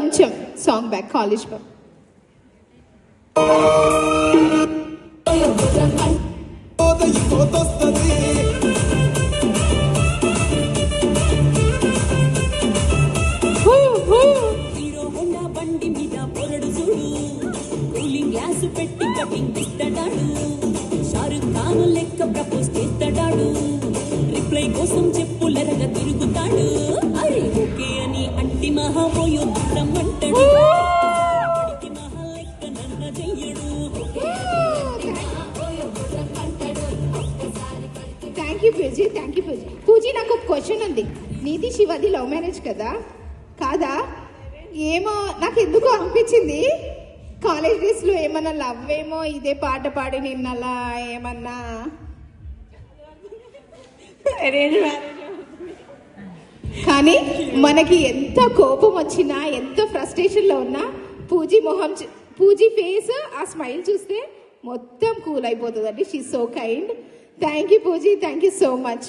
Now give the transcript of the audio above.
కొంచెం song back college back. పెట్టి cutting ఇస్తాడాడు, Shahrukh Khan లెక్క ప్రపోజ్ చేస్తాడాడు, రిప్లై కోసం చెప్పులెరగ తిరుగుతాడు, అరే ఓకే అని అంటి మహాపోయో దూరం అంటాడు, మహా లెక్క నన్న చెయ్యడు. Thank you Pooji, thank you Pooji. Pooji నాకు ఒక క్వశ్చన్ ఉంది. నీతి శివది లవ్ మ్యారేజ్ కదా, కాదా? ఏమో నాకు ఎందుకో అనిపించింది కాలేజ్ డేస్ లో ఏమన్నా లవ్ ఏమో ఇదే పాట పాడి నిన్నలా ఏమన్నా కానీ మనకి ఎంత కోపం వచ్చినా ఎంత ఫ్రస్ట్రేషన్ లో ఉన్నా పూజీ ఫేస్ ఆ స్మైల్ చూస్తే మొత్తం కూల్ అయిపోతుందండి. She so kind. Thank you Pooji, thank you so much.